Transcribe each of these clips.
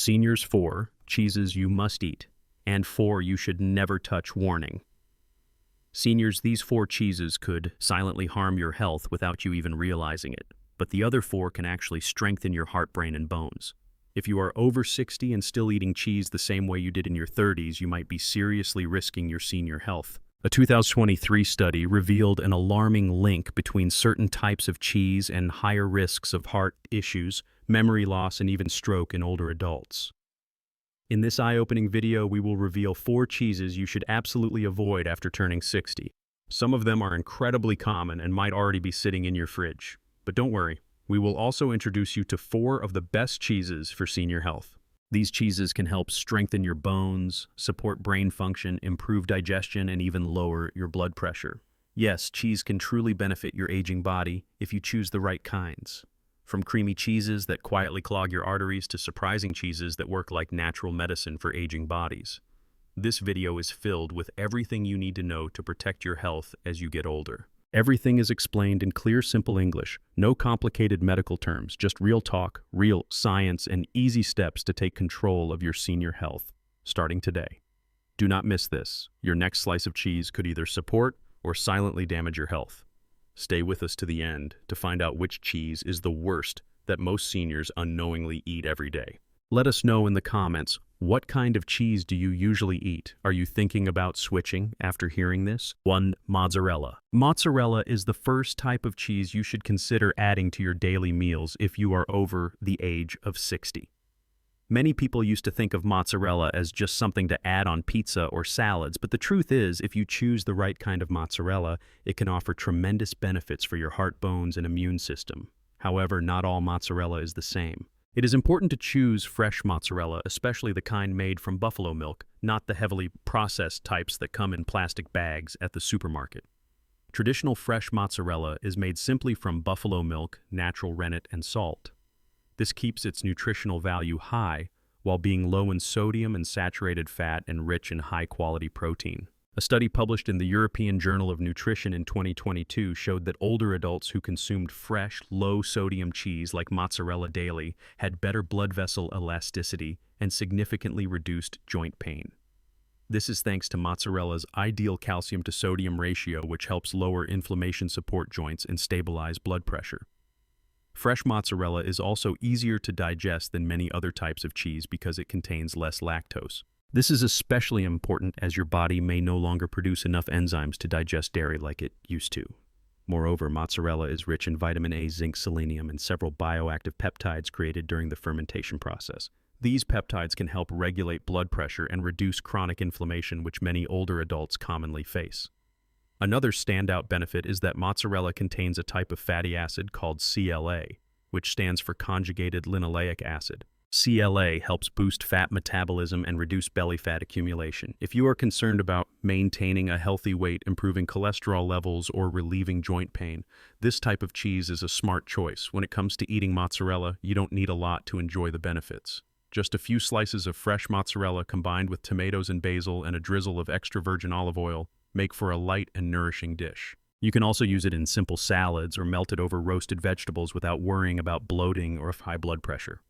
Seniors 4, cheeses you must eat, and 4 you should never touch warning. Seniors, these 4 cheeses could silently harm your health without you even realizing it, but the other 4 can actually strengthen your heart, brain, and bones. If you are over 60 and still eating cheese the same way you did in your 30s, you might be seriously risking your senior health. A 2023 study revealed an alarming link between certain types of cheese and higher risks of heart issues, memory loss, and even stroke in older adults. In this eye-opening video, we will reveal 4 cheeses you should absolutely avoid after turning 60. Some of them are incredibly common and might already be sitting in your fridge. But don't worry, we will also introduce you to 4 of the best cheeses for senior health. These cheeses can help strengthen your bones, support brain function, improve digestion, and even lower your blood pressure. Yes, cheese can truly benefit your aging body if you choose the right kinds. From creamy cheeses that quietly clog your arteries to surprising cheeses that work like natural medicine for aging bodies. This video is filled with everything you need to know to protect your health as you get older. Everything is explained in clear, simple English, no complicated medical terms, just real talk, real science, and easy steps to take control of your senior health, starting today. Do not miss this. Your next slice of cheese could either support or silently damage your health. Stay with us to the end to find out which cheese is the worst that most seniors unknowingly eat every day. Let us know in the comments, what kind of cheese do you usually eat? Are you thinking about switching after hearing this? 1. Mozzarella. Mozzarella is the first type of cheese you should consider adding to your daily meals if you are over the age of 60. Many people used to think of mozzarella as just something to add on pizza or salads, but the truth is, if you choose the right kind of mozzarella, it can offer tremendous benefits for your heart, bones, and immune system. However, not all mozzarella is the same. It is important to choose fresh mozzarella, especially the kind made from buffalo milk, not the heavily processed types that come in plastic bags at the supermarket. Traditional fresh mozzarella is made simply from buffalo milk, natural rennet, and salt. This keeps its nutritional value high while being low in sodium and saturated fat and rich in high-quality protein. A study published in the European Journal of Nutrition in 2022 showed that older adults who consumed fresh, low-sodium cheese like mozzarella daily had better blood vessel elasticity and significantly reduced joint pain. This is thanks to mozzarella's ideal calcium-to-sodium ratio, which helps lower inflammation, support joints, and stabilize blood pressure. Fresh mozzarella is also easier to digest than many other types of cheese because it contains less lactose. This is especially important as your body may no longer produce enough enzymes to digest dairy like it used to. Moreover, mozzarella is rich in vitamin A, zinc, selenium, and several bioactive peptides created during the fermentation process. These peptides can help regulate blood pressure and reduce chronic inflammation, which many older adults commonly face. Another standout benefit is that mozzarella contains a type of fatty acid called CLA, which stands for conjugated linoleic acid. CLA helps boost fat metabolism and reduce belly fat accumulation. If you are concerned about maintaining a healthy weight, improving cholesterol levels, or relieving joint pain, this type of cheese is a smart choice. When it comes to eating mozzarella, you don't need a lot to enjoy the benefits. Just a few slices of fresh mozzarella combined with tomatoes and basil and a drizzle of extra virgin olive oil make for a light and nourishing dish. You can also use it in simple salads or melt it over roasted vegetables without worrying about bloating or high blood pressure.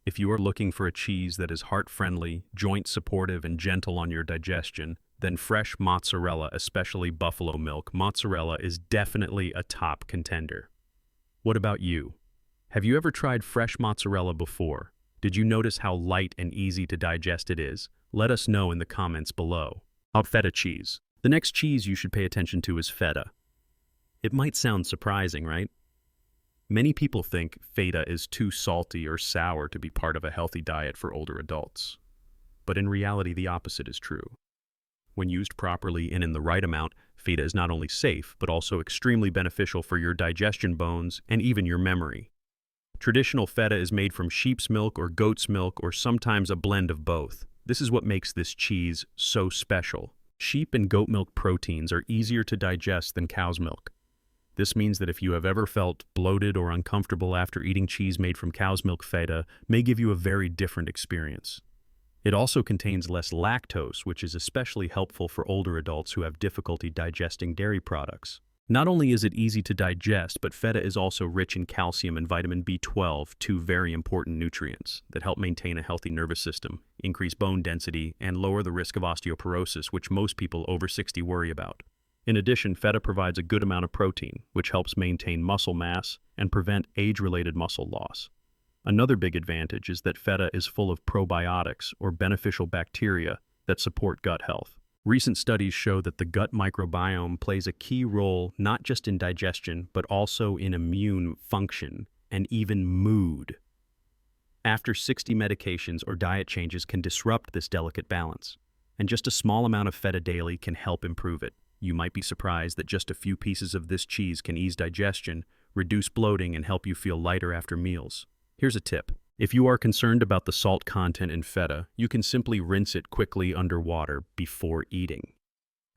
If you are looking for a cheese that is heart-friendly, joint-supportive, and gentle on your digestion, then fresh mozzarella, especially buffalo milk mozzarella, is definitely a top contender. What about you? Have you ever tried fresh mozzarella before? Did you notice how light and easy to digest it is? Let us know in the comments below. Feta cheese. The next cheese you should pay attention to is feta. It might sound surprising, right? Many people think feta is too salty or sour to be part of a healthy diet for older adults. But in reality, the opposite is true. When used properly and in the right amount, feta is not only safe, but also extremely beneficial for your digestion, bones, and even your memory. Traditional feta is made from sheep's milk or goat's milk, or sometimes a blend of both. This is what makes this cheese so special. Sheep and goat milk proteins are easier to digest than cow's milk. This means that if you have ever felt bloated or uncomfortable after eating cheese made from cow's milk, feta may give you a very different experience. It also contains less lactose, which is especially helpful for older adults who have difficulty digesting dairy products. Not only is it easy to digest, but feta is also rich in calcium and vitamin B12, two very important nutrients that help maintain a healthy nervous system, increase bone density, and lower the risk of osteoporosis, which most people over 60 worry about. In addition, feta provides a good amount of protein, which helps maintain muscle mass and prevent age-related muscle loss. Another big advantage is that feta is full of probiotics, or beneficial bacteria, that support gut health. Recent studies show that the gut microbiome plays a key role not just in digestion, but also in immune function and even mood. After 60 medications or diet changes can disrupt this delicate balance, and just a small amount of feta daily can help improve it. You might be surprised that just a few pieces of this cheese can ease digestion, reduce bloating, and help you feel lighter after meals. Here's a tip. If you are concerned about the salt content in feta, you can simply rinse it quickly under water before eating.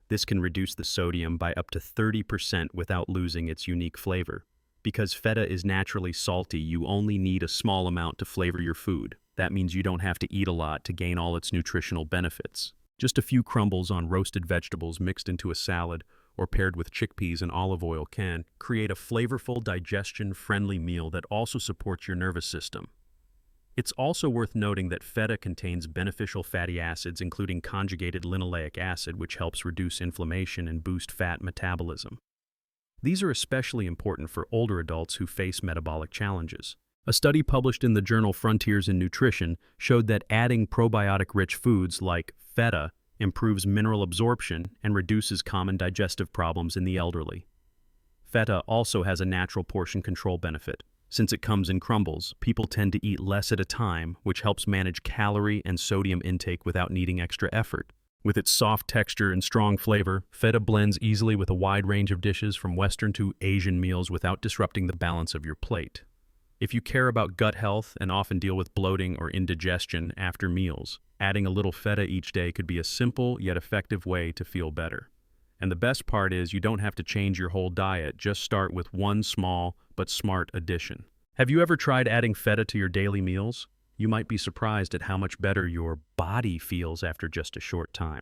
This can reduce the sodium by up to 30% without losing its unique flavor. Because feta is naturally salty, you only need a small amount to flavor your food. That means you don't have to eat a lot to gain all its nutritional benefits. Just a few crumbles on roasted vegetables mixed into a salad or paired with chickpeas and olive oil can create a flavorful, digestion-friendly meal that also supports your nervous system. It's also worth noting that feta contains beneficial fatty acids, including conjugated linoleic acid, which helps reduce inflammation and boost fat metabolism. These are especially important for older adults who face metabolic challenges. A study published in the journal Frontiers in Nutrition showed that adding probiotic-rich foods like feta improves mineral absorption and reduces common digestive problems in the elderly. Feta also has a natural portion control benefit. Since it comes in crumbles, people tend to eat less at a time, which helps manage calorie and sodium intake without needing extra effort. With its soft texture and strong flavor, feta blends easily with a wide range of dishes from Western to Asian meals without disrupting the balance of your plate. If you care about gut health and often deal with bloating or indigestion after meals, adding a little feta each day could be a simple yet effective way to feel better. And the best part is you don't have to change your whole diet, just start with one small but smart addition. Have you ever tried adding feta to your daily meals? You might be surprised at how much better your body feels after just a short time.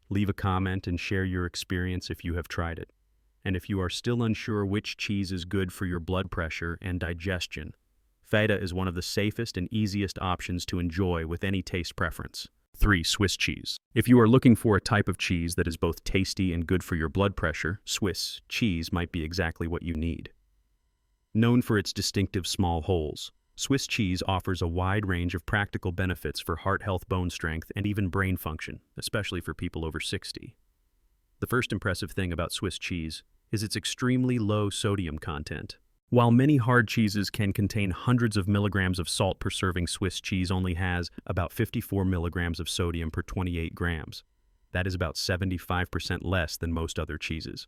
Leave a comment and share your experience if you have tried it. And if you are still unsure which cheese is good for your blood pressure and digestion, feta is one of the safest and easiest options to enjoy with any taste preference. 3. Swiss cheese. If you are looking for a type of cheese that is both tasty and good for your blood pressure, Swiss cheese might be exactly what you need. Known for its distinctive small holes, Swiss cheese offers a wide range of practical benefits for heart health, bone strength, and even brain function, especially for people over 60. The first impressive thing about Swiss cheese is its extremely low sodium content. While many hard cheeses can contain hundreds of milligrams of salt per serving, Swiss cheese only has about 54 milligrams of sodium per 28 grams. That is about 75% less than most other cheeses.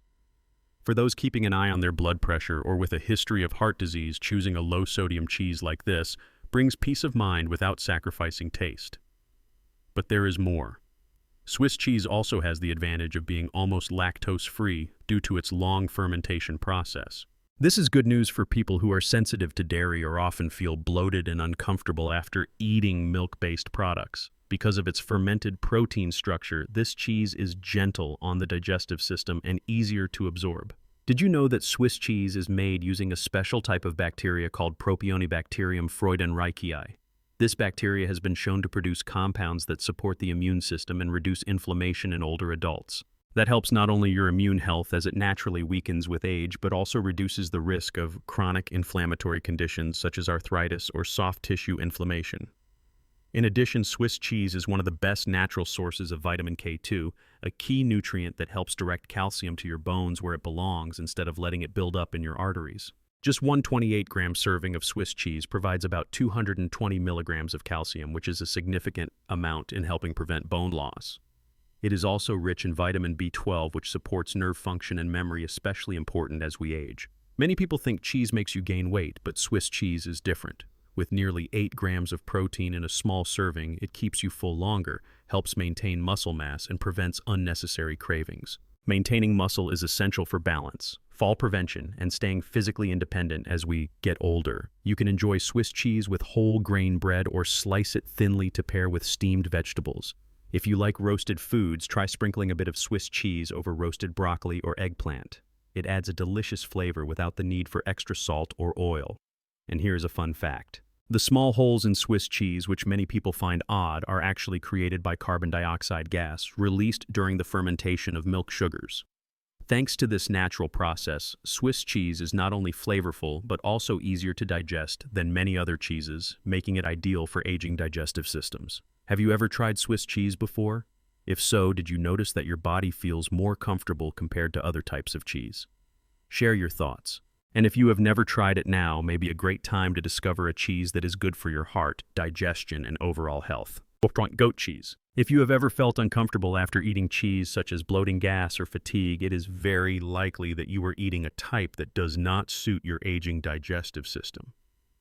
For those keeping an eye on their blood pressure or with a history of heart disease, choosing a low-sodium cheese like this brings peace of mind without sacrificing taste. But there is more. Swiss cheese also has the advantage of being almost lactose-free due to its long fermentation process. This is good news for people who are sensitive to dairy or often feel bloated and uncomfortable after eating milk-based products. Because of its fermented protein structure, this cheese is gentle on the digestive system and easier to absorb. Did you know that Swiss cheese is made using a special type of bacteria called Propionibacterium freudenreichii? This bacteria has been shown to produce compounds that support the immune system and reduce inflammation in older adults. That helps not only your immune health as it naturally weakens with age, but also reduces the risk of chronic inflammatory conditions such as arthritis or soft tissue inflammation. In addition, Swiss cheese is one of the best natural sources of vitamin K2, a key nutrient that helps direct calcium to your bones where it belongs instead of letting it build up in your arteries. Just one 28-gram serving of Swiss cheese provides about 220 milligrams of calcium, which is a significant amount in helping prevent bone loss. It is also rich in vitamin B12, which supports nerve function and memory, especially important as we age. Many people think cheese makes you gain weight, but Swiss cheese is different. With nearly 8 grams of protein in a small serving, it keeps you full longer, helps maintain muscle mass, and prevents unnecessary cravings. Maintaining muscle is essential for balance, fall prevention, and staying physically independent as we get older. You can enjoy Swiss cheese with whole grain bread or slice it thinly to pair with steamed vegetables. If you like roasted foods, try sprinkling a bit of Swiss cheese over roasted broccoli or eggplant. It adds a delicious flavor without the need for extra salt or oil. And here's a fun fact. The small holes in Swiss cheese, which many people find odd, are actually created by carbon dioxide gas released during the fermentation of milk sugars. Thanks to this natural process, Swiss cheese is not only flavorful but also easier to digest than many other cheeses, making it ideal for aging digestive systems. Have you ever tried Swiss cheese before? If so, did you notice that your body feels more comfortable compared to other types of cheese? Share your thoughts. And if you have never tried it now, may be a great time to discover a cheese that is good for your heart, digestion, and overall health. Goat cheese. If you have ever felt uncomfortable after eating cheese, such as bloating gas or fatigue, it is very likely that you are eating a type that does not suit your aging digestive system.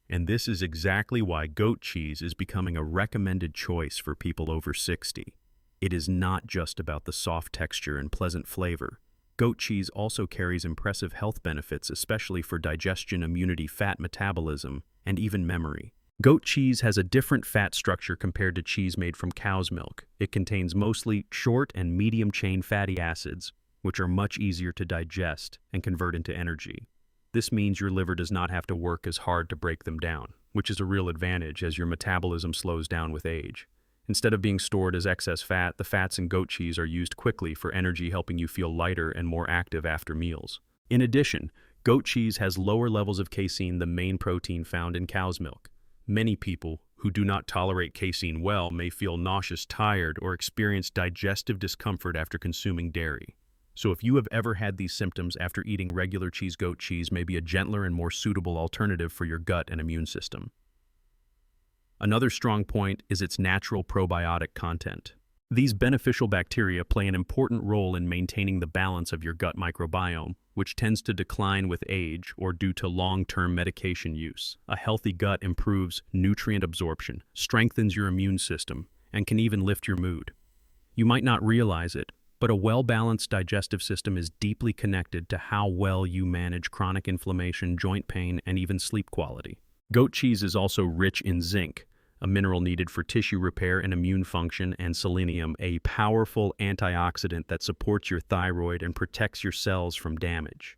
And this is exactly why goat cheese is becoming a recommended choice for people over 60. It is not just about the soft texture and pleasant flavor. Goat cheese also carries impressive health benefits, especially for digestion, immunity, fat metabolism, and even memory. Goat cheese has a different fat structure compared to cheese made from cow's milk. It contains mostly short and medium-chain fatty acids, which are much easier to digest and convert into energy. This means your liver does not have to work as hard to break them down, which is a real advantage as your metabolism slows down with age. Instead of being stored as excess fat, the fats in goat cheese are used quickly for energy, helping you feel lighter and more active after meals. In addition, goat cheese has lower levels of casein, the main protein found in cow's milk. Many people who do not tolerate casein well may feel nauseous, tired, or experience digestive discomfort after consuming dairy. So if you have ever had these symptoms after eating regular cheese, goat cheese may be a gentler and more suitable alternative for your gut and immune system. Another strong point is its natural probiotic content. These beneficial bacteria play an important role in maintaining the balance of your gut microbiome, which tends to decline with age or due to long-term medication use. A healthy gut improves nutrient absorption, strengthens your immune system, and can even lift your mood. You might not realize it, but a well-balanced digestive system is deeply connected to how well you manage chronic inflammation, joint pain, and even sleep quality. Goat cheese is also rich in zinc, a mineral needed for tissue repair and immune function, and selenium, a powerful antioxidant that supports your thyroid and protects your cells from damage.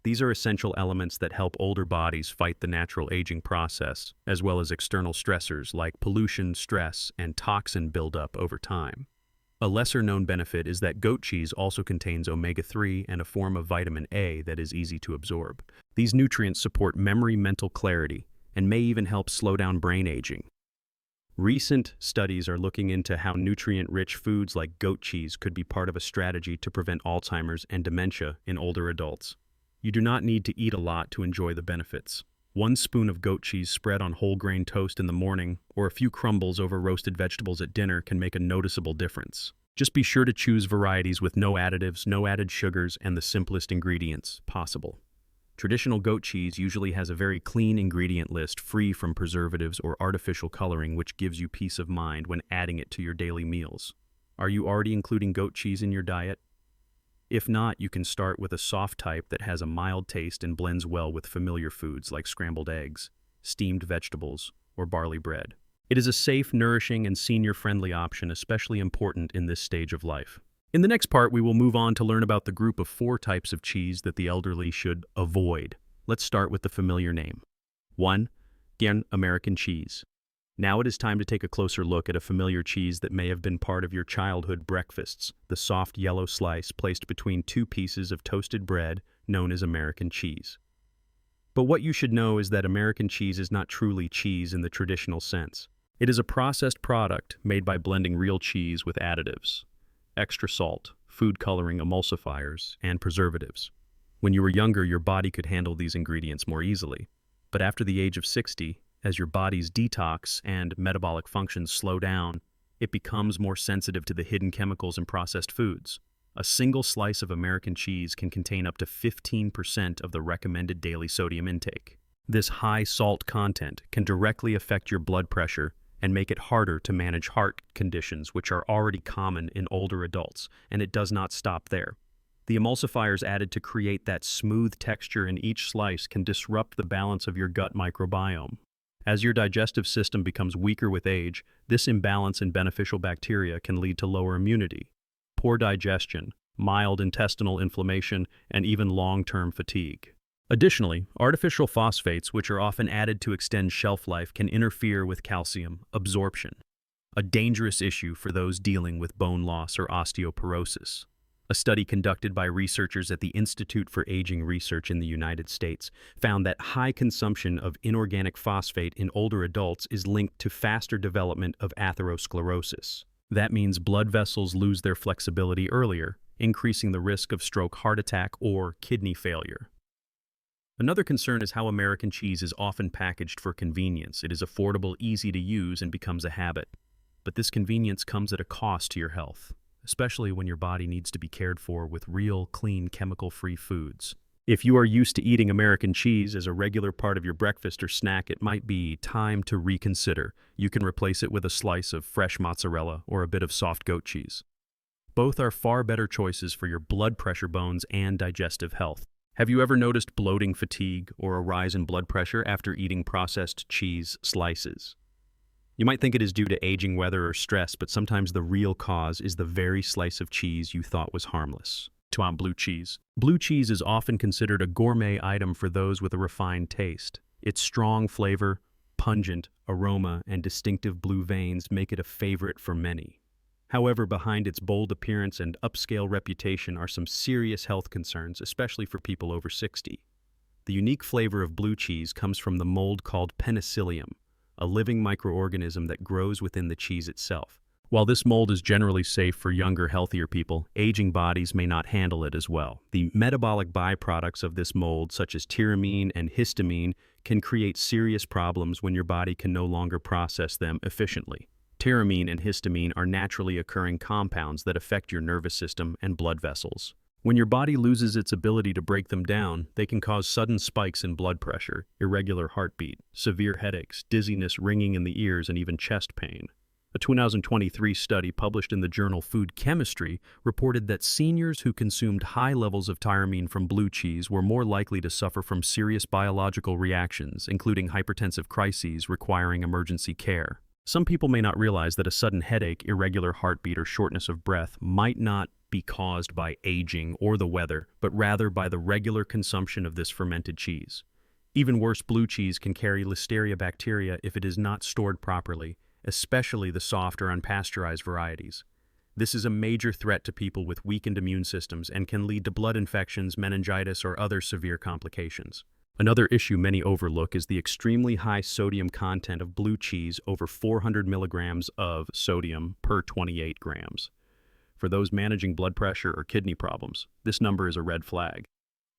These are essential elements that help older bodies fight the natural aging process, as well as external stressors like pollution, stress, and toxin buildup over time. A lesser-known benefit is that goat cheese also contains omega-3 and a form of vitamin A that is easy to absorb. These nutrients support memory, mental clarity, and may even help slow down brain aging. Recent studies are looking into how nutrient-rich foods like goat cheese could be part of a strategy to prevent Alzheimer's and dementia in older adults. You do not need to eat a lot to enjoy the benefits. 1 spoon of goat cheese spread on whole grain toast in the morning or a few crumbles over roasted vegetables at dinner can make a noticeable difference. Just be sure to choose varieties with no additives, no added sugars, and the simplest ingredients possible. Traditional goat cheese usually has a very clean ingredient list, free from preservatives or artificial coloring, which gives you peace of mind when adding it to your daily meals. Are you already including goat cheese in your diet? If not, you can start with a soft type that has a mild taste and blends well with familiar foods like scrambled eggs, steamed vegetables, or barley bread. It is a safe, nourishing, and senior-friendly option, especially important in this stage of life. In the next part, we will move on to learn about the group of 4 types of cheese that the elderly should avoid. Let's start with the familiar name. 1. American cheese. Now it is time to take a closer look at a familiar cheese that may have been part of your childhood breakfasts, the soft yellow slice placed between 2 pieces of toasted bread known as American cheese. But what you should know is that American cheese is not truly cheese in the traditional sense. It is a processed product made by blending real cheese with additives, extra salt, food coloring, emulsifiers, and preservatives. When you were younger, your body could handle these ingredients more easily. But after the age of 60, as your body's detox and metabolic functions slow down, it becomes more sensitive to the hidden chemicals in processed foods. A single slice of American cheese can contain up to 15% of the recommended daily sodium intake. This high salt content can directly affect your blood pressure and make it harder to manage heart conditions, which are already common in older adults, and it does not stop there. The emulsifiers added to create that smooth texture in each slice can disrupt the balance of your gut microbiome. As your digestive system becomes weaker with age, this imbalance in beneficial bacteria can lead to lower immunity, poor digestion, mild intestinal inflammation, and even long-term fatigue. Additionally, artificial phosphates, which are often added to extend shelf life, can interfere with calcium absorption, a dangerous issue for those dealing with bone loss or osteoporosis. A study conducted by researchers at the Institute for Aging Research in the United States found that high consumption of inorganic phosphate in older adults is linked to faster development of atherosclerosis. That means blood vessels lose their flexibility earlier, increasing the risk of stroke, heart attack, or kidney failure. Another concern is how American cheese is often packaged for convenience. It is affordable, easy to use, and becomes a habit. But this convenience comes at a cost to your health, especially when your body needs to be cared for with real, clean, chemical-free foods. If you are used to eating American cheese as a regular part of your breakfast or snack, it might be time to reconsider. You can replace it with a slice of fresh mozzarella or a bit of soft goat cheese. Both are far better choices for your blood pressure, bones, and digestive health. Have you ever noticed bloating, fatigue, or a rise in blood pressure after eating processed cheese slices? You might think it is due to aging, weather, or stress, but sometimes the real cause is the very slice of cheese you thought was harmless. Blue cheese. Blue cheese is often considered a gourmet item for those with a refined taste. Its strong flavor, pungent aroma, and distinctive blue veins make it a favorite for many. However, behind its bold appearance and upscale reputation are some serious health concerns, especially for people over 60. The unique flavor of blue cheese comes from the mold called penicillium, a living microorganism that grows within the cheese itself. While this mold is generally safe for younger, healthier people, aging bodies may not handle it as well. The metabolic byproducts of this mold, such as tyramine and histamine, can create serious problems when your body can no longer process them efficiently. Tyramine and histamine are naturally occurring compounds that affect your nervous system and blood vessels. When your body loses its ability to break them down, they can cause sudden spikes in blood pressure, irregular heartbeat, severe headaches, dizziness, ringing in the ears, and even chest pain. A 2023 study published in the journal Food Chemistry reported that seniors who consumed high levels of tyramine from blue cheese were more likely to suffer from serious biological reactions, including hypertensive crises requiring emergency care. Some people may not realize that a sudden headache, irregular heartbeat, or shortness of breath might not be caused by aging or the weather, but rather by the regular consumption of this fermented cheese. Even worse, blue cheese can carry Listeria bacteria if it is not stored properly, especially the soft or unpasteurized varieties. This is a major threat to people with weakened immune systems and can lead to blood infections, meningitis, or other severe complications. Another issue many overlook is the extremely high sodium content of blue cheese, over 400 milligrams of sodium per 28 grams. For those managing blood pressure or kidney problems, this number is a red flag.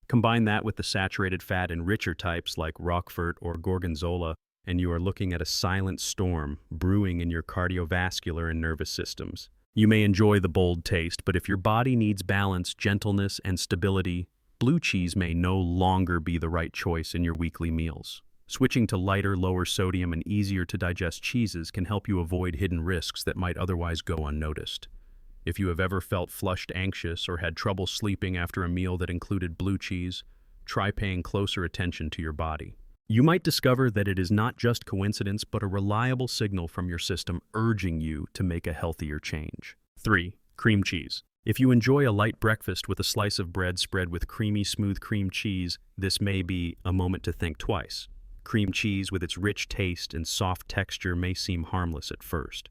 Combine that with the saturated fat in richer types like Roquefort or Gorgonzola, and you are looking at a silent storm brewing in your cardiovascular and nervous systems. You may enjoy the bold taste, but if your body needs balance, gentleness, and stability, blue cheese may no longer be the right choice in your weekly meals. Switching to lighter, lower sodium, and easier to digest cheeses can help you avoid hidden risks that might otherwise go unnoticed. If you have ever felt flushed, anxious, or had trouble sleeping after a meal that included blue cheese, try paying closer attention to your body. You might discover that it is not just coincidence, but a reliable signal from your system urging you to make a healthier change. 3. Cream cheese. If you enjoy a light breakfast with a slice of bread spread with creamy, smooth cream cheese, this may be a moment to think twice. Cream cheese, with its rich taste and soft texture, may seem harmless at first.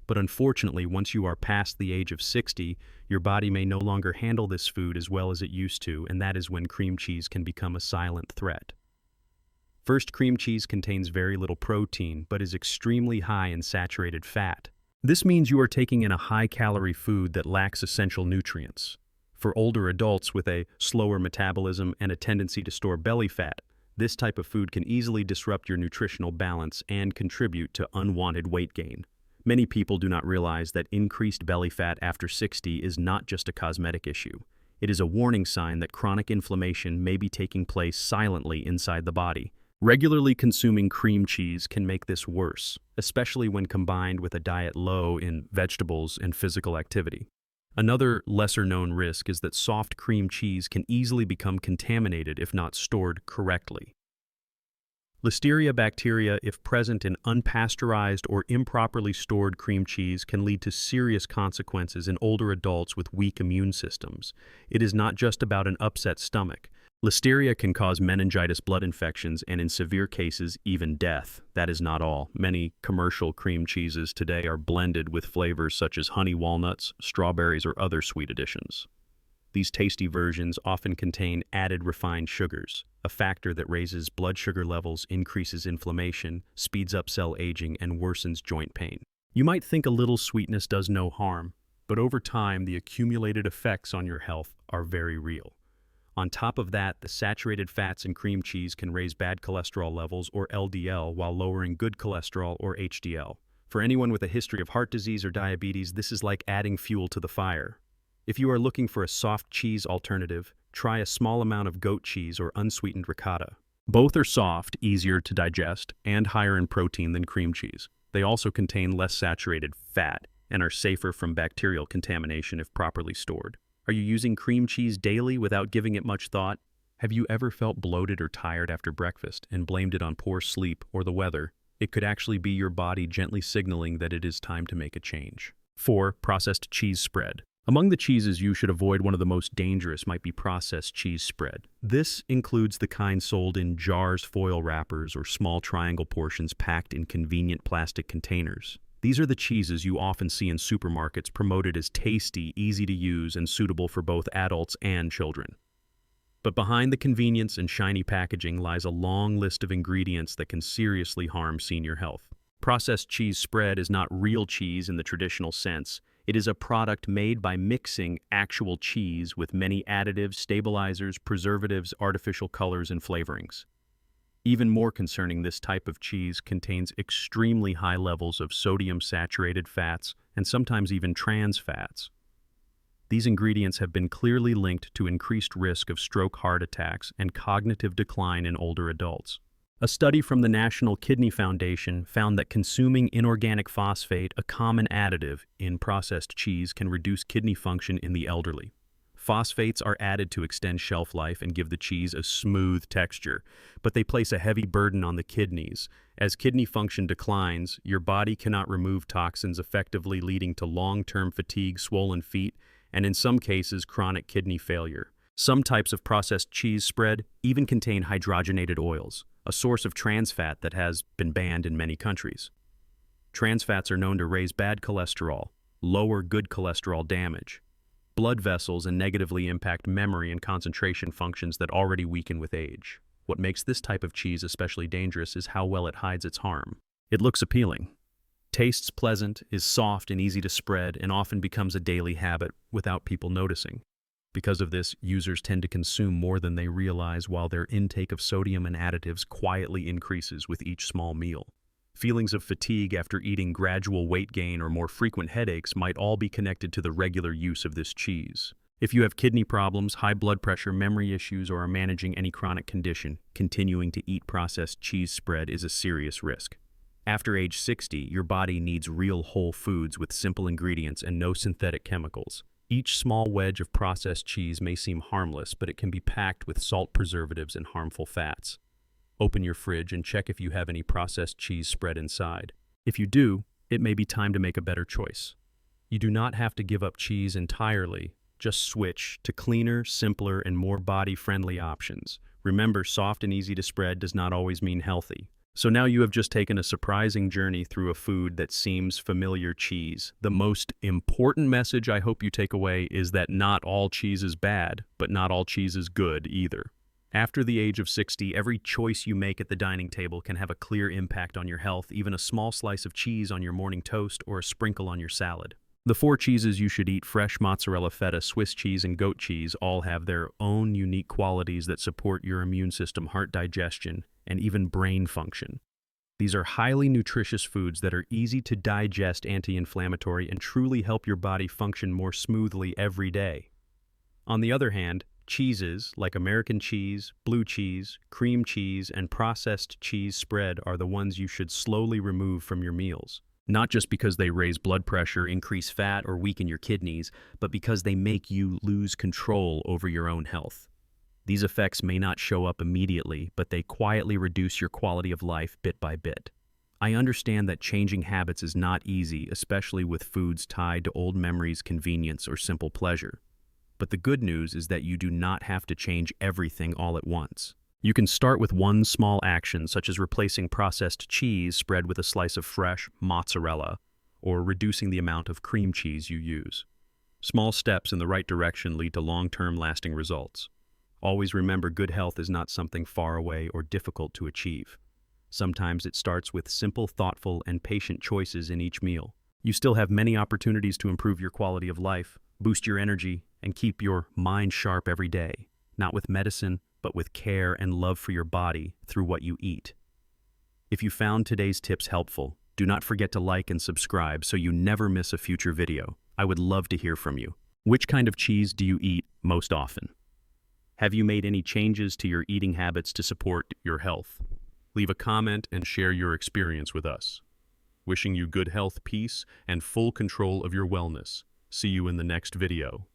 But unfortunately, once you are past the age of 60, your body may no longer handle this food as well as it used to, and that is when cream cheese can become a silent threat. First, cream cheese contains very little protein, but is extremely high in saturated fat. This means you are taking in a high-calorie food that lacks essential nutrients. For older adults with a slower metabolism and a tendency to store belly fat, this type of food can easily disrupt your nutritional balance and contribute to unwanted weight gain. Many people do not realize that increased belly fat after 60 is not just a cosmetic issue. It is a warning sign that chronic inflammation may be taking place silently inside the body. Regularly consuming cream cheese can make this worse, especially when combined with a diet low in vegetables and physical activity. Another lesser-known risk is that soft cream cheese can easily become contaminated if not stored correctly. Listeria bacteria, if present in unpasteurized or improperly stored cream cheese, can lead to serious consequences in older adults with weak immune systems. It is not just about an upset stomach. Listeria can cause meningitis, blood infections, and in severe cases, even death. That is not all. Many commercial cream cheeses today are blended with flavors such as honey walnuts, strawberries, or other sweet additions. These tasty versions often contain added refined sugars, a factor that raises blood sugar levels, increases inflammation, speeds up cell aging, and worsens joint pain. You might think a little sweetness does no harm, but over time, the accumulated effects on your health are very real. On top of that, the saturated fats in cream cheese can raise bad cholesterol levels, or LDL, while lowering good cholesterol, or HDL. For anyone with a history of heart disease or diabetes, this is like adding fuel to the fire. If you are looking for a soft cheese alternative, try a small amount of goat cheese or unsweetened ricotta. Both are soft, easier to digest, and higher in protein than cream cheese. They also contain less saturated fat and are safer from bacterial contamination if properly stored. Are you using cream cheese daily without giving it much thought? Have you ever felt bloated or tired after breakfast and blamed it on poor sleep or the weather? It could actually be your body gently signaling that it is time to make a change. 4. Processed cheese spread. Among the cheeses you should avoid, one of the most dangerous might be processed cheese spread. This includes the kind sold in jars, foil wrappers, or small triangle portions packed in convenient plastic containers. These are the cheeses you often see in supermarkets promoted as tasty, easy to use, and suitable for both adults and children. But behind the convenience and shiny packaging lies a long list of ingredients that can seriously harm senior health. Processed cheese spread is not real cheese in the traditional sense. It is a product made by mixing actual cheese with many additives, stabilizers, preservatives, artificial colors, and flavorings. Even more concerning, this type of cheese contains extremely high levels of sodium-saturated fats and sometimes even trans fats. These ingredients have been clearly linked to increased risk of stroke, heart attacks, and cognitive decline in older adults. A study from the National Kidney Foundation found that consuming inorganic phosphate, a common additive in processed cheese, can reduce kidney function in the elderly. Phosphates are added to extend shelf life and give the cheese a smooth texture, but they place a heavy burden on the kidneys. As kidney function declines, your body cannot remove toxins effectively, leading to long-term fatigue, swollen feet, and in some cases, chronic kidney failure. Some types of processed cheese spread even contain hydrogenated oils, a source of trans fat that has been banned in many countries. Trans fats are known to raise bad cholesterol, lower good cholesterol, damage blood vessels, and negatively impact memory and concentration functions that already weaken with age. What makes this type of cheese especially dangerous is how well it hides its harm. It looks appealing, tastes pleasant, is soft and easy to spread, and often becomes a daily habit without people noticing. Because of this, users tend to consume more than they realize, while their intake of sodium and additives quietly increases with each small meal. Feelings of fatigue after eating, gradual weight gain, or more frequent headaches might all be connected to the regular use of this cheese. If you have kidney problems, high blood pressure, memory issues, or are managing any chronic condition, continuing to eat processed cheese spread is a serious risk. After age 60, your body needs real whole foods with simple ingredients and no synthetic chemicals. Each small wedge of processed cheese may seem harmless, but it can be packed with salt, preservatives, and harmful fats. Open your fridge and check if you have any processed cheese spread inside. If you do, it may be time to make a better choice. You do not have to give up cheese entirely. Just switch to cleaner, simpler, and more body-friendly options. Remember, soft and easy to spread does not always mean healthy. So now you have just taken a surprising journey through a food that seems familiar: cheese. The most important message I hope you take away is that not all cheese is bad, but not all cheese is good either. After the age of 60, every choice you make at the dining table can have a clear impact on your health, even a small slice of cheese on your morning toast or a sprinkle on your salad. The 4 cheeses you should eat: fresh, mozzarella, feta, Swiss cheese, and goat cheese, all have their own unique qualities that support your immune system, heart, digestion, and even brain function. These are highly nutritious foods that are easy to digest, anti-inflammatory, and truly help your body function more smoothly every day. On the other hand, cheeses like American cheese, blue cheese, cream cheese, and processed cheese spread are the ones you should slowly remove from your meals. Not just because they raise blood pressure, increase fat, or weaken your kidneys, but because they make you lose control over your own health. These effects may not show up immediately, but they quietly reduce your quality of life bit by bit. I understand that changing habits is not easy, especially with foods tied to old memories, convenience, or simple pleasure. But the good news is that you do not have to change everything all at once. You can start with one small action, such as replacing processed cheese spread with a slice of fresh mozzarella, or reducing the amount of cream cheese you use. Small steps in the right direction lead to long-term lasting results. Always remember, good health is not something far away or difficult to achieve. Sometimes it starts with simple, thoughtful, and patient choices in each meal. You still have many opportunities to improve your quality of life, boost your energy, and keep your mind sharp every day, not with medicine, but with care and love for your body through what you eat. If you found today's tips helpful, do not forget to like and subscribe so you never miss a future video. I would love to hear from you. Which kind of cheese do you eat most often? Have you made any changes to your eating habits to support your health? Leave a comment and share your experience with us. Wishing you good health, peace, and full control of your wellness. See you in the next video.